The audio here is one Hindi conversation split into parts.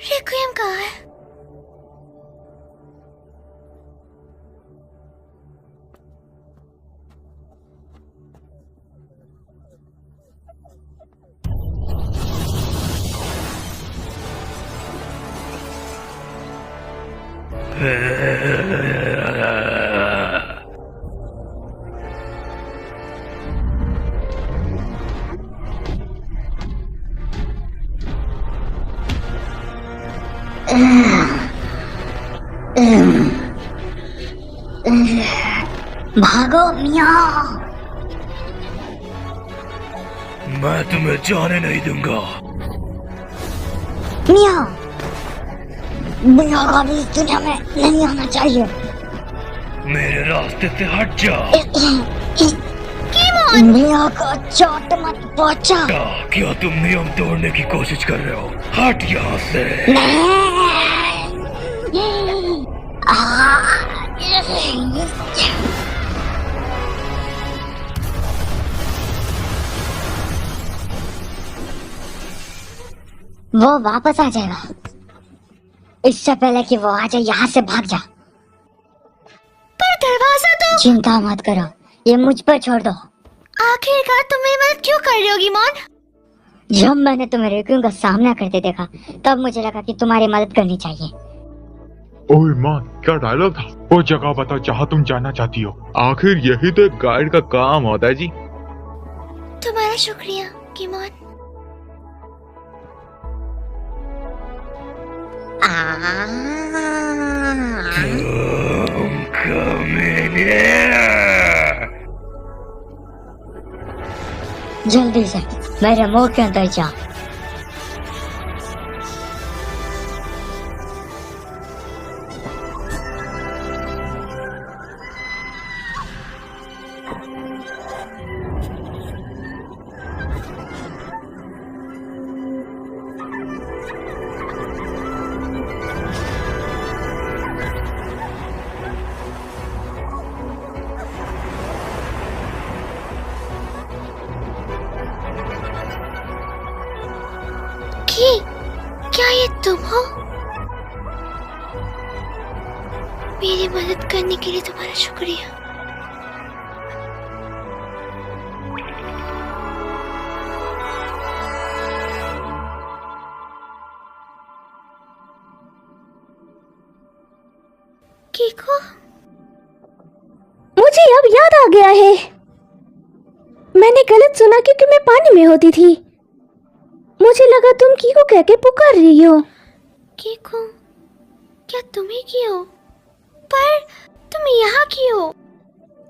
रेक्विएम कहाँ है? भागो मियाँ। मैं तुम्हें जाने नहीं दूंगा। मियाँ, मियाँ कभी इस दुनिया में नहीं आना चाहिए। मेरे रास्ते से हट जा। मियाँ को चोट मत पहुंचा। क्या तुम नियम तोड़ने की कोशिश कर रहे हो? हट यहाँ से। वो वापस आ जाएगा। इससे पहले कि वो आ जाए, यहाँ से भाग जा। पर दरवाजा तो। चिंता मत करो, ये मुझ पर छोड़ दो। आखिरकार तुम मेरी मदद क्यों कर रहे हो गिमोन? जब मैंने तुम्हें रेक्विएम का सामना करते देखा, तब मुझे लगा कि तुम्हारी मदद करनी चाहिए। ओए माँ, क्या डायलॉग था? वो जगह बताओ जहाँ तुम जाना चाहती हो। आखिर यही तो एक गाइड का काम होता है जी। तुम्हारा शुक्रिया गिमोन। जल्दी से मेरे मुंह के अंदर जा। क्या ये तुम हो? मेरी मदद करने के लिए तुम्हारा शुक्रिया। कीको? मुझे अब याद आ गया है। मैंने गलत सुना क्योंकि मैं पानी में होती थी। मुझे लगा तुम कीको कह के पुकार रही हो। कीको, क्या तुम ही की हो? पर तुम यहाँ की हो?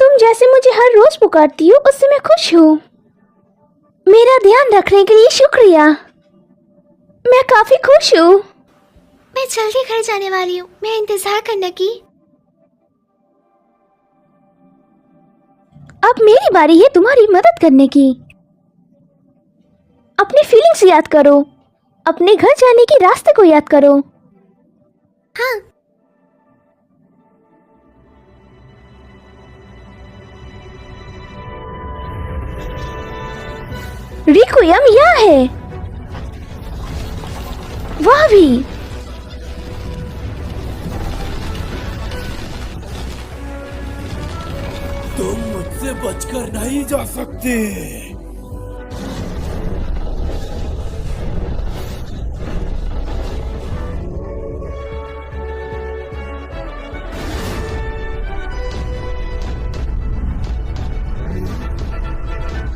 तुम जैसे मुझे हर रोज पुकारती हो, उससे मैं खुश हूँ। मेरा ध्यान रखने के लिए शुक्रिया। मैं काफी खुश हूँ। मैं जल्दी घर जाने वाली हूँ। मैं इंतजार करना की। अब मेरी बारी है तुम्हारी मदद करने की। अपनी फीलिंग्स याद करो। अपने घर जाने के रास्ते को याद करो। हाँ। रिक्विएम यहाँ है। वह भी। तुम मुझसे बचकर नहीं जा सकते।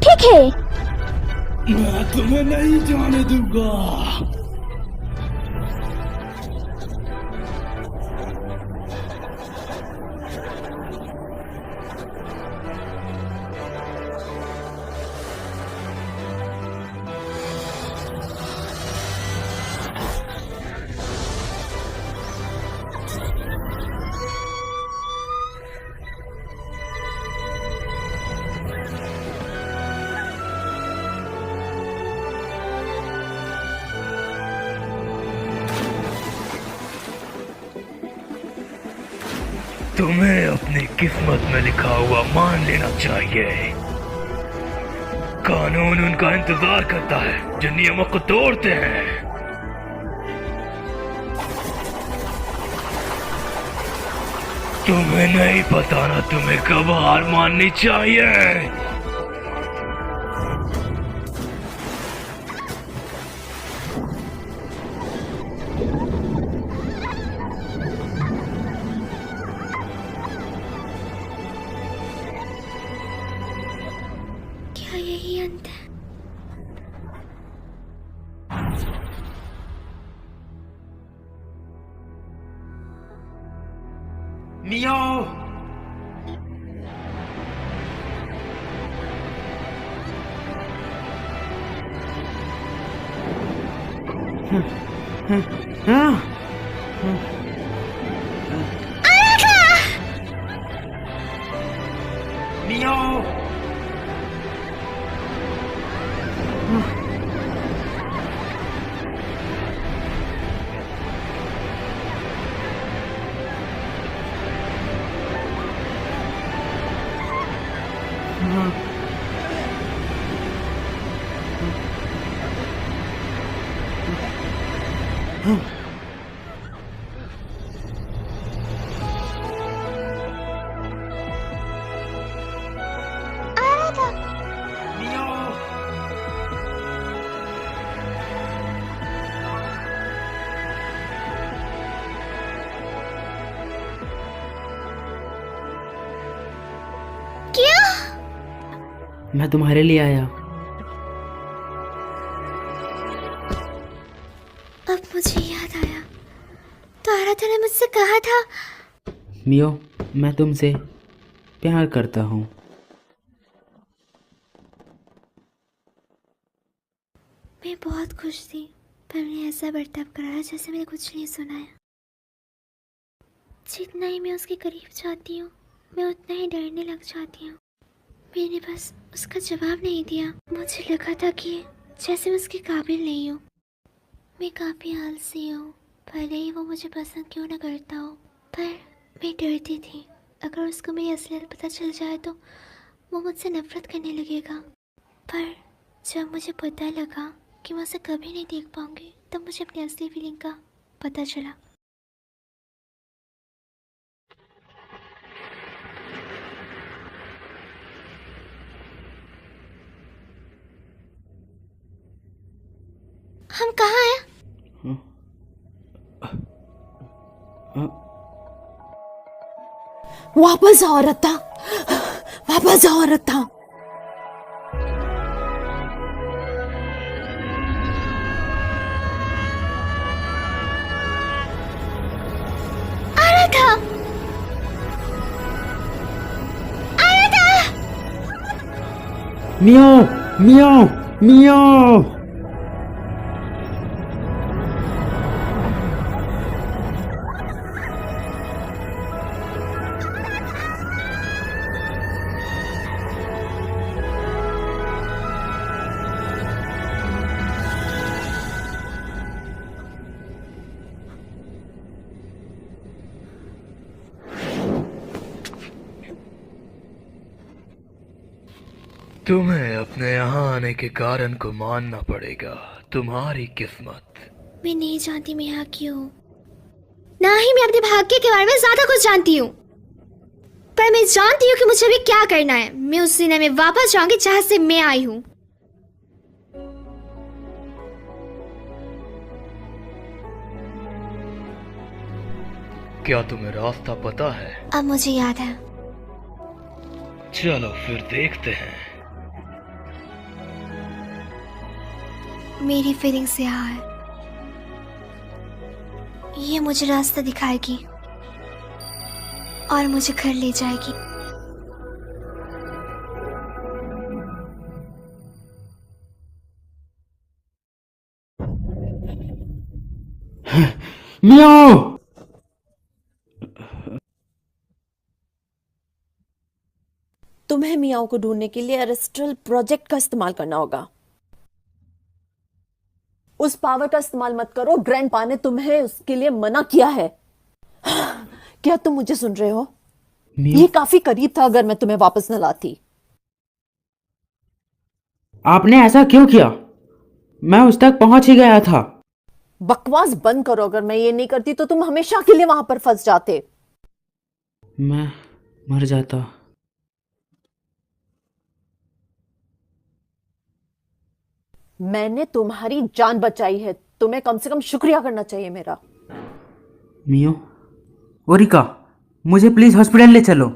ठीक है। मैं तुम्हें नहीं जाने दूंगा। तुम्हें अपनी किस्मत में लिखा हुआ मान लेना चाहिए। कानून उनका इंतजार करता है जो नियमों को तोड़ते हैं। तुम्हें नहीं पता ना तुम्हें कब हार माननी चाहिए। क्या यही अंत है? मियाओ। मियाओ। मियाओ। क्या? मैं तुम्हारे लिए आया। अब मुझे याद आया, तो आराधा ने मुझसे कहा था। मियो, मैं तुमसे प्यार करता हूँ। मैं बहुत खुश थी, पर मैंने ऐसा बर्ताव कराया जैसे मैंने कुछ नहीं सुना है। जितना ही मैं उसके करीब जाती हूँ, मैं उतना ही डरने लग जाती हूँ। मैंने बस उसका जवाब नहीं दिया। मुझे लगा था कि जैसे मैं उसके काबिल नहीं हूँ। मैं काफ़ी आलसी हूँ, भले ही वो मुझे पसंद क्यों ना करता हो। पर मैं डरती थी, अगर उसको मेरी असलियत पता चल जाए तो वो मुझसे नफरत करने लगेगा। पर जब मुझे पता लगा कि मैं उसे कभी नहीं देख पाऊंगी, तब मुझे अपनी असली फीलिंग का पता चला। हम कहाँ हैं? वापस आओ रत्ता, वापस आओ रत्ता। आराधा! आराधा! मियो, मियो, मियो। तुम्हें अपने यहाँ आने के कारण को मानना पड़ेगा। तुम्हारी किस्मत। मैं नहीं जानती मैं यहाँ क्यों हूँ, ना ही मैं अपने भाग्य के बारे में ज्यादा कुछ जानती हूँ। पर मैं जानती हूँ कि मुझे अभी क्या करना है। मैं उस दुनिया में वापस जाऊंगी जहाँ से मैं आई हूँ। क्या तुम्हें रास्ता पता है? अब मुझे याद है। चलो फिर देखते हैं। मेरी फीलिंग्स यहाँ है, ये मुझे रास्ता दिखाएगी और मुझे घर ले जाएगी। मियो। तुम्हें मियाओ को ढूंढने के लिए एरेस्ट्रल प्रोजेक्ट का इस्तेमाल करना होगा। उस पावर का इस्तेमाल मत करो, ग्रैंडपा ने तुम्हें उसके लिए मना किया है। क्या तुम मुझे सुन रहे हो? मियो, ये काफी करीब था अगर मैं तुम्हें वापस न लाती। आपने ऐसा क्यों किया? मैं उस तक पहुंच ही गया था। बकवास बंद करो, अगर मैं ये नहीं करती तो तुम हमेशा के लिए वहां पर फंस जाते। मैं मर जाता। मैंने तुम्हारी जान बचाई है, तुम्हें कम से कम शुक्रिया करना चाहिए मेरा। मियो, ओरिका, मुझे प्लीज हॉस्पिटल ले चलो।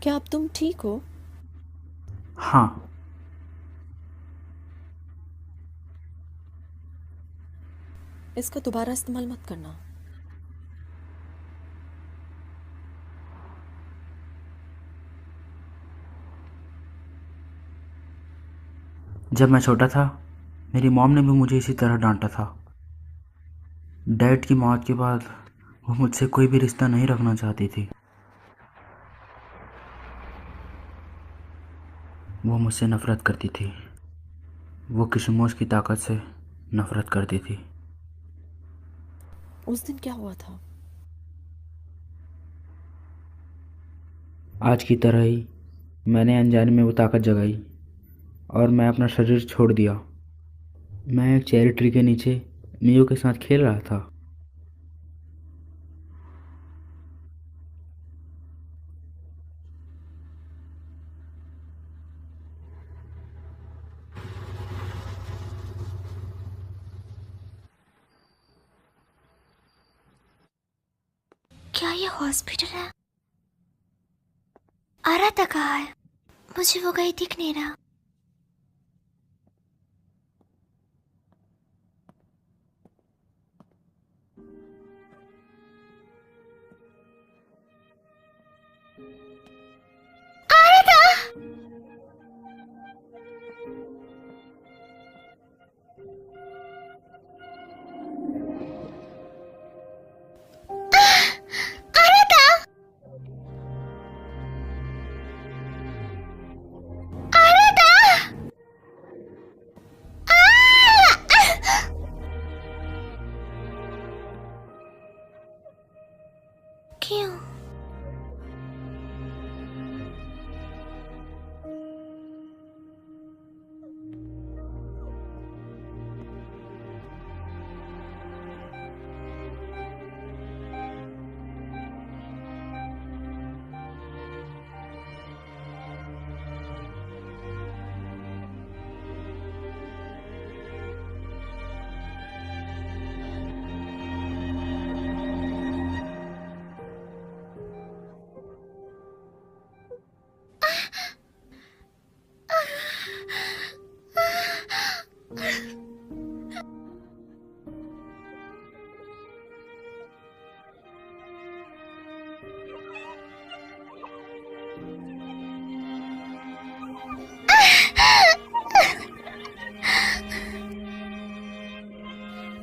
क्या अब तुम ठीक हो? हाँ। इसका दोबारा इस्तेमाल मत करना। जब मैं छोटा था मेरी मॉम ने भी मुझे इसी तरह डांटा था। डैड की मौत के बाद वो मुझसे कोई भी रिश्ता नहीं रखना चाहती थी। वो मुझसे नफ़रत करती थी। वो किशमोश की ताकत से नफ़रत करती थी। उस दिन क्या हुआ था? आज की तरह ही मैंने अनजाने में वो ताकत जगाई और मैं अपना शरीर छोड़ दिया। मैं एक चेरी ट्री के नीचे मियो के साथ खेल रहा था। क्या ये हॉस्पिटल है? आराता कहाँ है? मुझे वो कहीं दिख नहीं रहा। क्यों?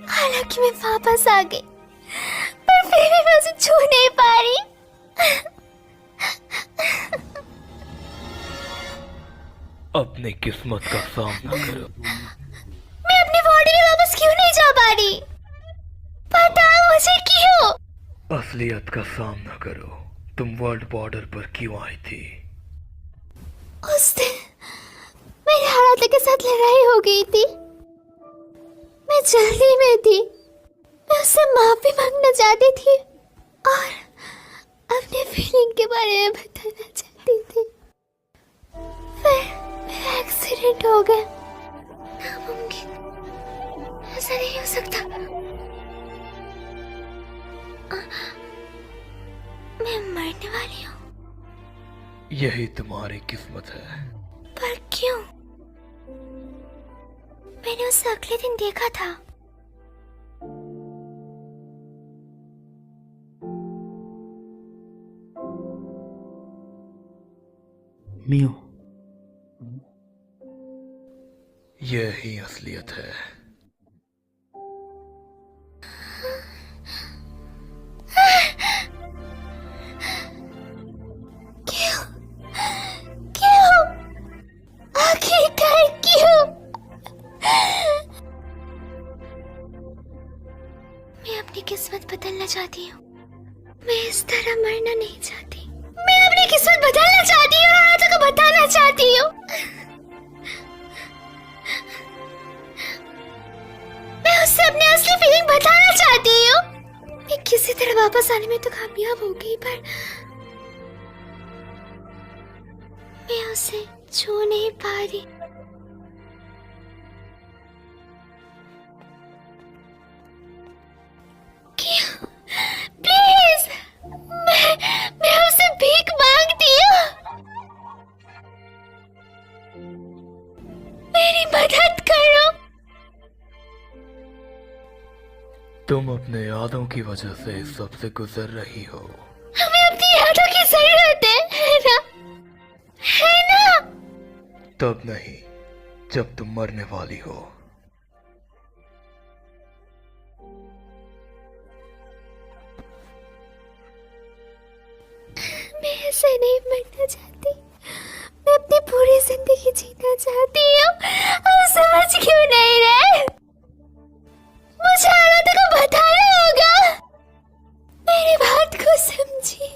हालांकि मैं वापस आ गई, पर फिर भी मैं उसे छू नहीं पा रही। अपनी किस्मत का सामना करो। मैं अपनी बॉडी में वापस क्यों नहीं जा पा रही? बताओ मुझे क्यों? असलियत का सामना करो। तुम वर्ल्ड बॉर्डर पर क्यों आई थी? उस दिन मेरे हालात के साथ लड़ाई हो गई थी। मैं जल्दी में थी। मैं उससे माफी मांगना चाहती थी और अपने फीलिंग के बारे में बताना चाहती थी। फिर मेरा एक्सीडेंट हो गया। नामुमकिन, ऐसा नहीं हो सकता। मैं मरने वाली हूँ। यही तुम्हारी किस्मत है। पर क्यों? मैंने उसे अगले दिन देखा था। मियो, यही असलियत है। क्यों? क्यों? आखिरकार क्यों? मैं अपनी किस्मत बदलना चाहती हूँ। मैं इस तरह मरना नहीं चाहती। मैं अपनी किस्मत किस्मत बदलना चाहती हूँ और हालातों को बताना चाहती हूँ। मैं उससे अपनी असली फीलिंग बताना चाहती हूँ। मैं किसी तरह वापस आने में तो कामयाब हो गई, पर मैं उसे छू नहीं पा रही। प्लीज, मैं उससे भीख मांगती हूँ। मेरी मदद करो। तुम अपने यादों की वजह से इस सब से गुजर रही हो। हमें अपनी यादों की जरूरत है ना? है ना? तब नहीं जब तुम मरने वाली हो। मैं ऐसे नहीं मरना चाहती। मैं अपनी पूरी जिंदगी जीना चाहती हूँ। आप समझ क्यों नहीं रहे? मुझे हालातों को बताना होगा। मेरी बात को समझिए।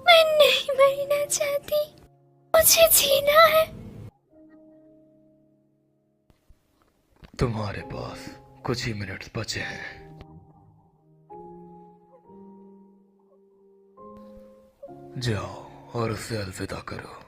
मैं नहीं मरना चाहती। मुझे जीना है। तुम्हारे पास कुछ ही मिनट्स बचे हैं। जाओ और उसे अलविदा करो।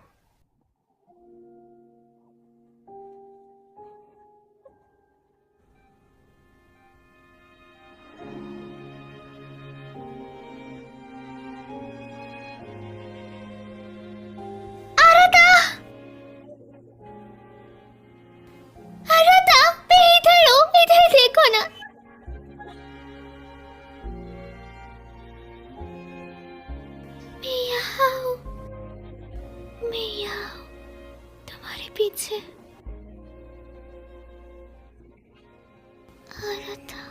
अरता, मैं इधर हूँ। इधर देखो ना। मैं यहाँ हूँ। मैं यहाँ हूँ, तुम्हारे पीछे। अरता,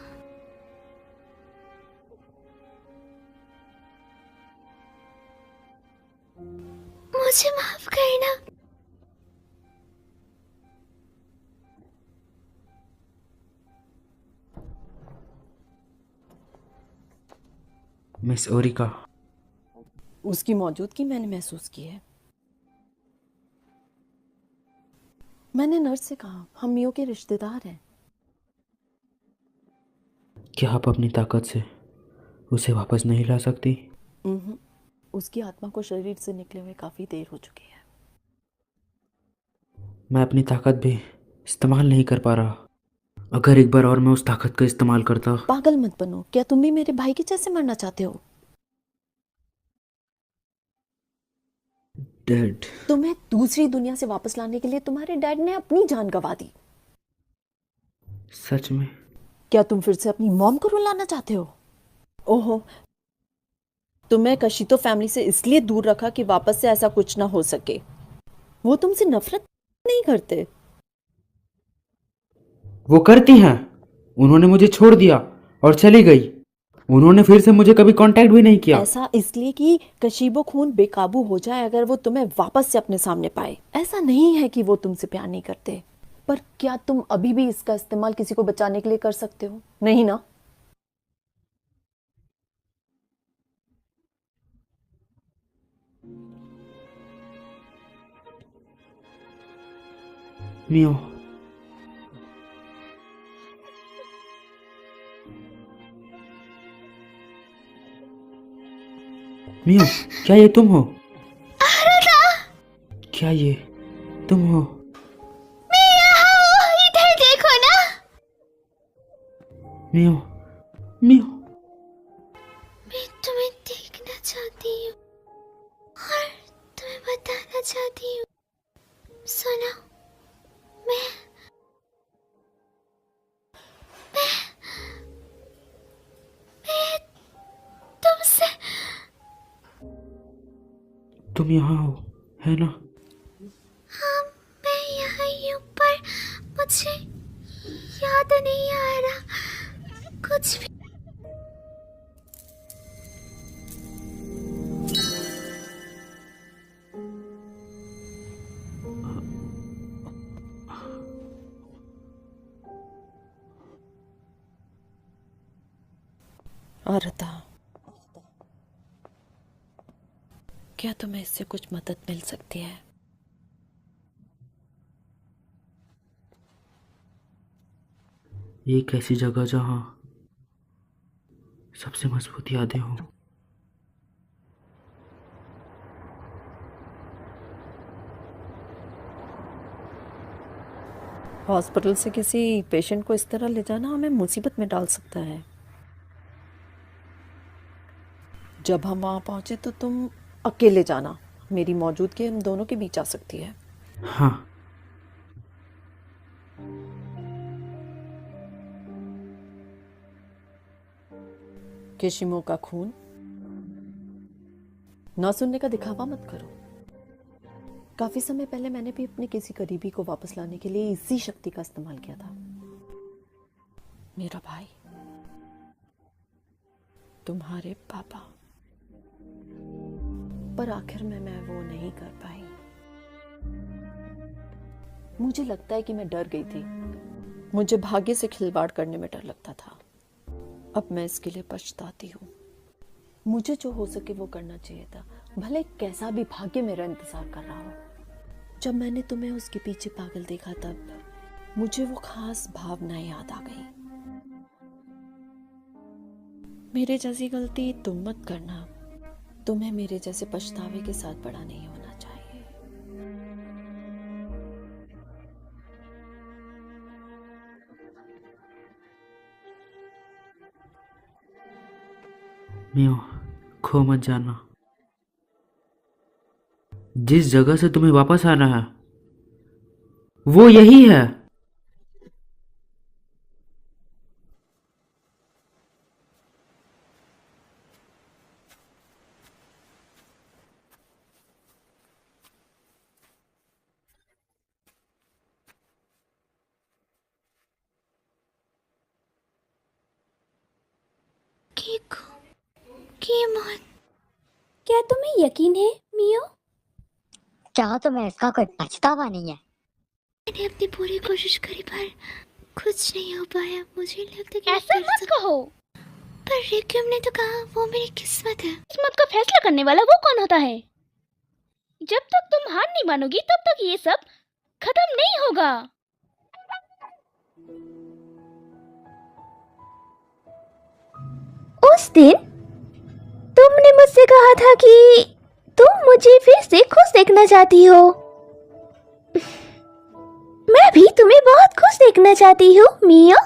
मुझे माफ करना। मिस ओरिका, उसकी मौजूदगी मैंने महसूस की है। मैंने नर्स से कहा हम मियो के रिश्तेदार हैं। क्या आप अपनी ताकत से उसे वापस नहीं ला सकती? उसकी आत्मा को शरीर से निकले हुए काफी देर हो चुकी है। मैं अपनी ताकत भी इस्तेमाल नहीं कर पा रहा। अगर एक बार और मैं उस ताकत का इस्तेमाल करता। पागल मत बनो। क्या तुम भी मेरे भाई के जैसे मरना चाहते हो? डैड, तुम्हें दूसरी दुनिया से वापस लाने के लिए तुम्हारे डैड ने अपनी जान गंवा दी। सच में? क्या तुम फिर से अपनी मॉम को रुलाना चाहते हो? ओहो, तुम्हें कशितो फैमिली से इसलिए दूर रखा कि वापस से ऐसा कुछ ना हो सके। वो तुमसे नफरत नहीं करते। वो करती हैं। उन्होंने मुझे छोड़ दिया और चली गई। उन्होंने फिर से मुझे कभी कांटेक्ट भी नहीं किया। ऐसा इसलिए कि कशीबो खून बेकाबू हो जाए अगर वो तुम्हें वापस से अपने सामने पाए। ऐसा नहीं है कि वो तुमसे प्यार नहीं करते, पर क्या तुम अभी भी इसका इस्तेमाल किसी को बचाने के लिए कर सकते हो? नहीं ना? मियो, मियो, क्या ये तुम हो? क्या ये तुम हो? मैं यहाँ हूँ। इधर देखो ना। मियो, मियो, मैं तुम्हें देखना चाहती हूँ और तुम्हें बताना चाहती हूँ। सुनो, मैं तुमसे तुम यहाँ हो, है ना? कुछ भी। आरता, क्या तुम्हें इससे कुछ मदद मिल सकती है? एक ऐसी जगह जहाँ सबसे मजबूत यादें हों। हॉस्पिटल से किसी पेशेंट को इस तरह ले जाना हमें मुसीबत में डाल सकता है। जब हम वहां पहुंचे तो तुम अकेले जाना, मेरी मौजूदगी हम दोनों के बीच आ सकती है। हाँ, केशिमो का खून ना सुनने का दिखावा मत करो। काफी समय पहले मैंने भी अपने किसी करीबी को वापस लाने के लिए इसी शक्ति का इस्तेमाल किया था। मेरा भाई, तुम्हारे पापा, पर आखिर में मैं वो नहीं कर पाई। मुझे लगता है कि मैं डर गई थी। मुझे भाग्य से खिलवाड़ करने में डर लगता था। अब मैं इसके लिए पछताती हूँ। मुझे जो हो सके वो करना चाहिए था, भले कैसा भी भाग्य मेरा इंतजार कर रहा हो। जब मैंने तुम्हें उसके पीछे पागल देखा तब मुझे वो खास भावनाएं याद आ गई। मेरे जैसी गलती तुम मत करना। तुम्हें मेरे जैसे पछतावे के साथ बड़ा नहीं होना चाहिए। मियो, खो मत जाना। जिस जगह से तुम्हें वापस आना है वो यही है। केमोन, क्या तुम्हें यकीन है मियो? चाहो तो मैं इसका कोई पछतावा नहीं है। मैंने अपनी पूरी कोशिश करी पर कुछ नहीं हो पाया। मुझे लगता कि ऐसा मत कहो। पर रिक्यूम ने तो कहा वो मेरी किस्मत है। किस्मत का फैसला करने वाला वो कौन होता है? जब तक तुम हार नहीं मानोगी तब तक ये सब खत्म नहीं होगा। उस दिन तुमने मुझसे कहा था कि तुम मुझे फिर से खुश देखना चाहती हो। मैं भी तुम्हें बहुत खुश देखना चाहती हूँ मियो।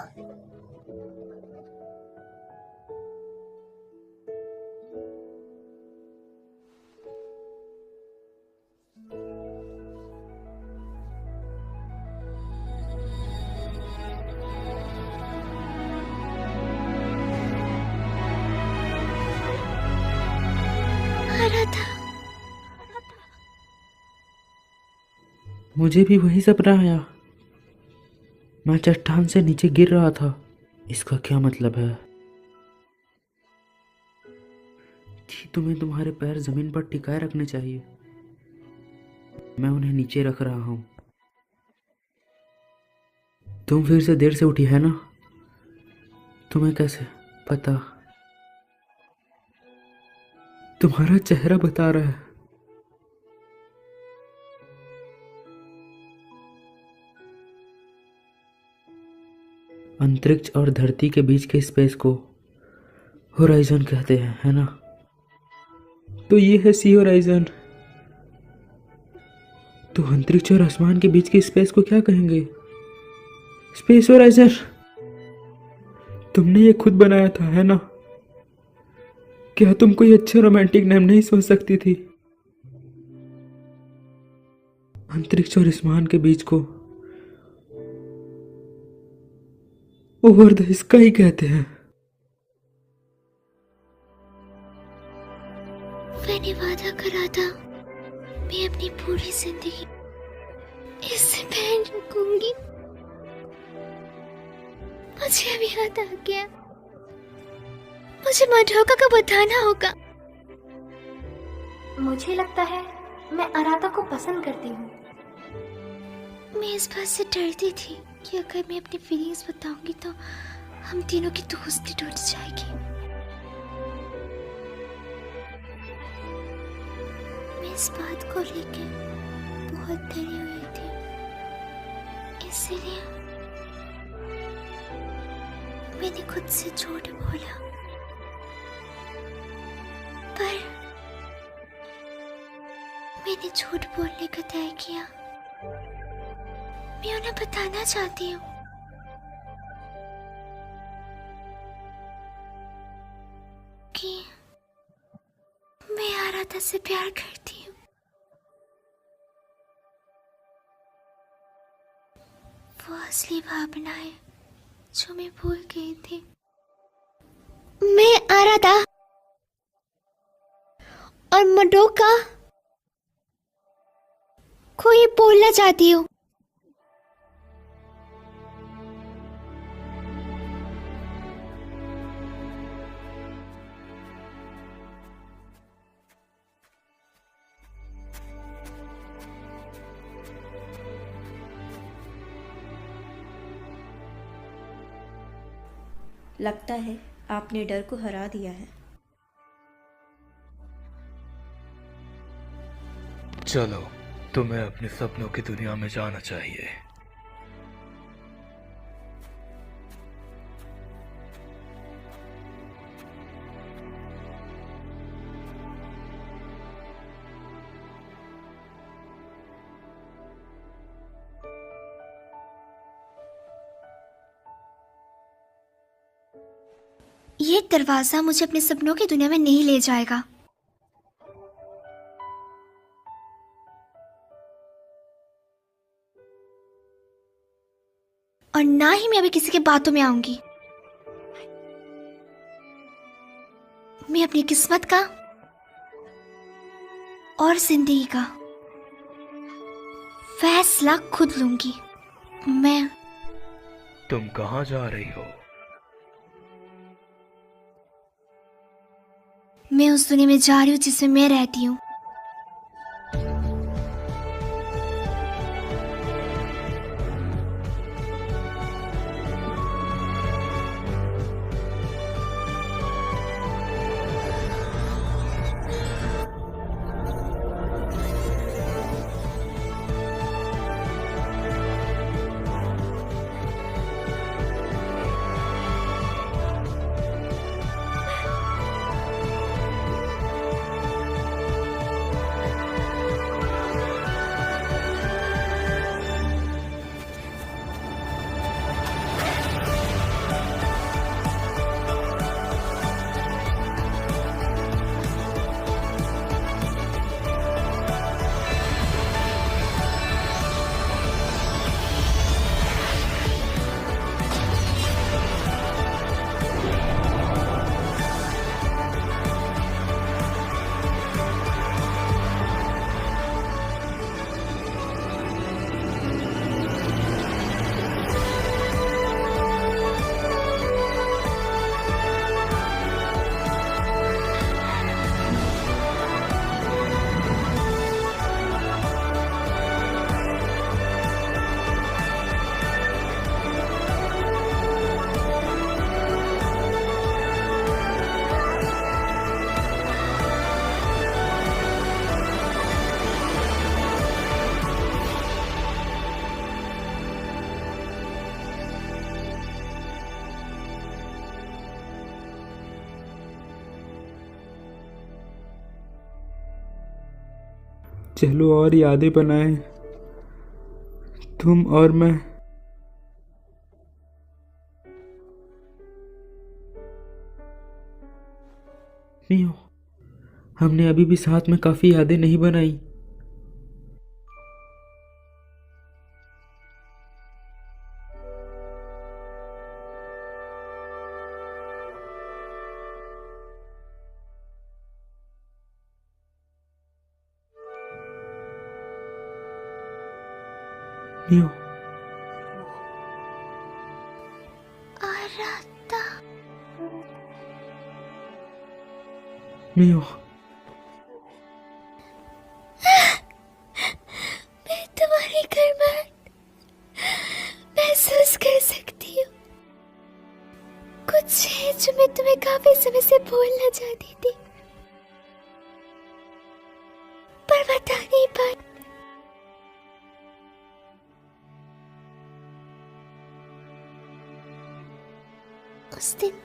मुझे भी वही सपना आया। मैं चट्टान से नीचे गिर रहा था। इसका क्या मतलब है कि तुम्हें तुम्हारे पैर जमीन पर टिकाए रखने चाहिए। मैं उन्हें नीचे रख रहा हूं। तुम फिर से देर से उठी है ना? तुम्हें कैसे पता? तुम्हारा चेहरा बता रहा है। अंतरिक्ष और धरती के बीच के स्पेस को होराइजन कहते हैं, है ना? तो ये है सी होराइजन। तो अंतरिक्ष और आसमान के बीच के स्पेस को क्या कहेंगे? Space horizon. तुमने ये खुद बनाया था, है ना? क्या तुम कोई अच्छा रोमांटिक नाम नहीं सोच सकती थी? अंतरिक्ष और आसमान के बीच को ओवर द स्काई कहते हैं। मैंने वादा करा था मैं अपनी पूरी जिंदगी इससे पहन रखूंगी। मुझे अभी याद आ गया मुझे मडोका को बताना होगा। मुझे लगता है मैं आराधा को पसंद करती हूँ। मैं इस बात से डरती थी कि अगर मैं अपनी फीलिंग्स बताऊंगी तो हम तीनों की दोस्ती टूट जाएगी। मैं इस बात को लेके बहुत डरी हुई थी, इसलिए मैंने खुद से झूठ बोला। पर मैंने झूठ बोलने का तय किया। मैं उन्हें बताना चाहती हूँ कि मैं आराधा से प्यार करती हूँ। वो असली भावना है जो मैं भूल गई थी। मैं आराधा और मडोका को ये बोलना चाहती हूँ। लगता है आपने डर को हरा दिया है। चलो, तुम्हें अपने सपनों की दुनिया में जाना चाहिए। ये दरवाजा मुझे अपने सपनों की दुनिया में नहीं ले जाएगा। और ना ही मैं अभी किसी की बातों में आऊंगी। मैं अपनी किस्मत का और जिंदगी का फैसला खुद लूंगी। तुम कहाँ जा रही हो? मैं उस दुनिया में जा रही हूँ जिसमें मैं रहती हूँ। चलो और यादें बनाएं, तुम और मैं। मियो, हमने अभी भी साथ में काफी यादें नहीं बनाई। मियो, आराधा, मियो, मैं तुम्हारी गर्माहट महसूस कर सकती हूँ। कुछ है जो मैं तुम्हें काफी समय से बोलना चाहती थी, पर बता नहीं पाई। उस दिन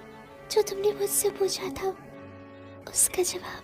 जो तुमने मुझसे पूछा था, उसका जवाब